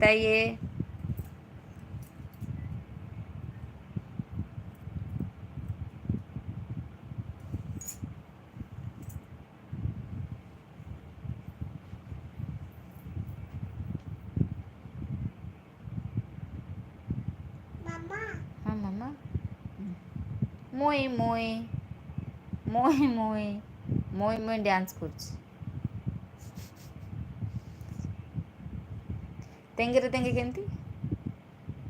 बताइए। हाँ मामा। मुई मुई मुई मुई मुई मुई डांस করছি। ତେଙ୍ଗେରେ ତେଙ୍ଗେ କେମିତି?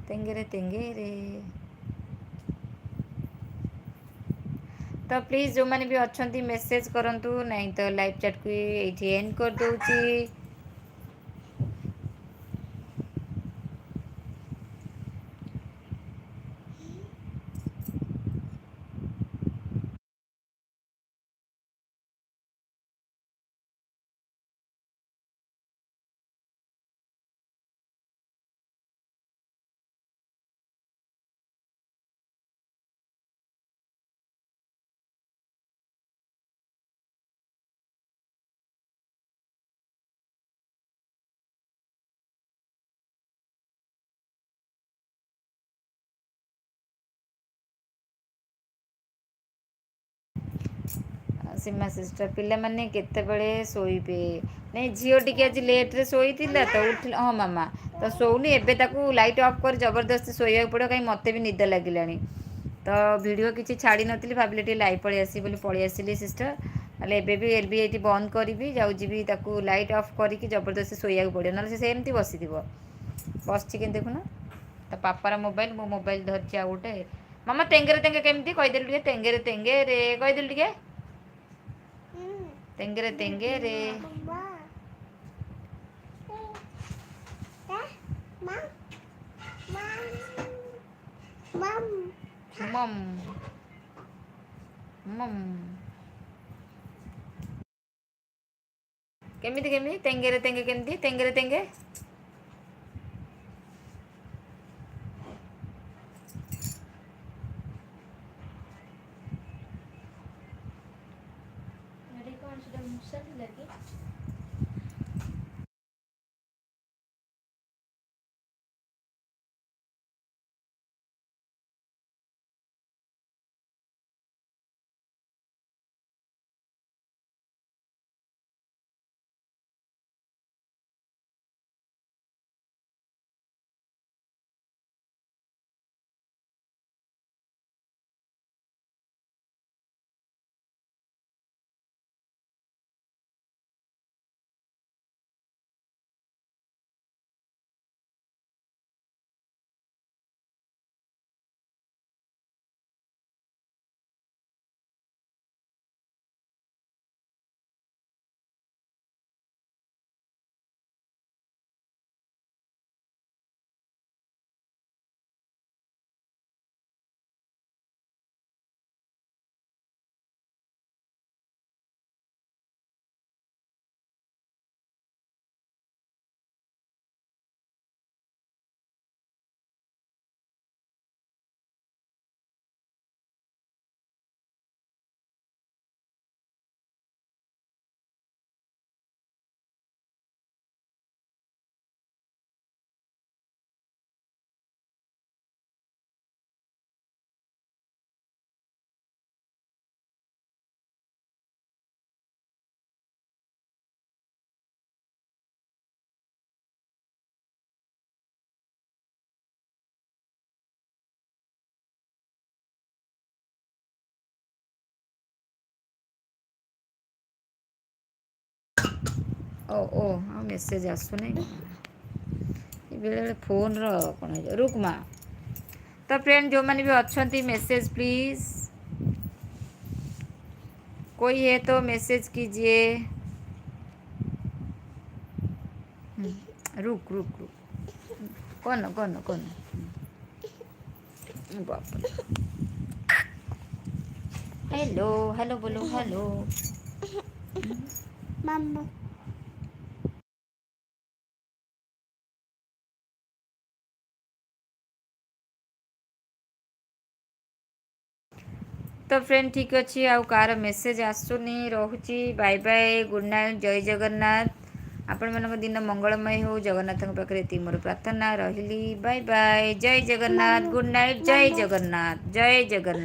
ତେଙ୍ଗେରେ ତେଙ୍ଗେରେ। ତ ପ୍ଲିଜ୍ ଯେଉଁମାନେ ବି ଅଛନ୍ତି ମେସେଜ୍ କରନ୍ତୁ, ନାଇଁ ତ ଲାଇଭ୍ ଚାଟ୍କୁ ଏଇଠି ଏଣ୍ଡ କରିଦେଉଛି। ସୀମା ସିଷ୍ଟର ପିଲାମାନେ କେତେବେଳେ ଶୋଇବେ? ନାଇଁ ଝିଅ ଟିକେ ଆଜି ଲେଟ୍ରେ ଶୋଇଥିଲା ତ ଉଠିଲା। ହଁ ମାମା ତ ଶୋଉନି ଏବେ, ତାକୁ ଲାଇଟ୍ ଅଫ୍ କରି ଜବରଦସ୍ତି ଶୋଇବାକୁ ପଡ଼ିବ, କାହିଁକି ମୋତେ ବି ନିଦ ଲାଗିଲାଣି। ତ ଭିଡ଼ିଓ କିଛି ଛାଡ଼ି ନଥିଲି, ଭାବିଲି ଟିକେ ଲାଇଭ୍ ପଳେଇ ଆସିବି ବୋଲି ପଳେଇ ଆସିଲି ସିଷ୍ଟର। ହେଲେ ଏବେ ବି ଏଲ୍ ବି ଏଇଠି ବନ୍ଦ କରିବି, ଯାଉଛି ବି ତାକୁ ଲାଇଟ୍ ଅଫ୍ କରିକି ଜବରଦସ୍ତି ଶୋଇବାକୁ ପଡ଼ିବ, ନହେଲେ ସେ ସେମିତି ବସିଥିବ। ବସିଛି କେମିତି ଦେଖୁନ, ତା ପାପାର ମୋବାଇଲ, ମୋ ମୋବାଇଲ ଧରିଛି ଆଉ ଗୋଟେ। ମାମା ତେଙ୍ଗେରେ ତେଙ୍ଗେ କେମିତି କହିଦେଲୁ ଟିକେ? ତେଙ୍ଗେରେ ତେଙ୍ଗେରେ କହିଦେଲୁ ଟିକେ। ତେଙ୍ଗେରେ ତେଙ୍ଗେରେ। ମମ୍ ମମ୍। କେମିତି କେମିତି ତେଙ୍ଗେରେ ତେଙ୍ଗେ କେମିତି? ତେଙ୍ଗେରେ ତେଙ୍ଗେ। କ'ଣ ସେଟା ମୂଷା ଥିଲା କି? ଓ ଓ ଆଉ ମେସେଜ୍ ଆସୁନାହିଁ କ'ଣ? ବେଳେବେଳେ ଫୋନ୍ର କ'ଣ ହେଇଯାଉ। ରୁକ୍ମା ତ ଫ୍ରେଣ୍ଡ ଯେଉଁମାନେ ବି ଅଛନ୍ତି ମେସେଜ୍ ପ୍ଲିज़, कोई है तो मैसेज कीजिए। रुक रुक रुक, कौन कौन कौन? बाप रे। हेलो हेलो बोलो हेलो। मामा तो फ्रेंड ठीक अच्छे, आउ कार मेसेज आसुनी, रोची। बाय बाय, गुड नाइट, जय जगन्नाथ। ଆପଣମାନଙ୍କ ଦିନ ମଙ୍ଗଳମୟ ହେଉ। ଜଗନ୍ନାଥଙ୍କ ପାଖରେ ଏତିକି ମୋର ପ୍ରାର୍ଥନା। ରହିଲି। Bye bye. ଜୟ ଜଗନ୍ନାଥ। Good night. ଜୟ ଜଗନ୍ନାଥ। ଜୟ ଜଗନ୍ନାଥ।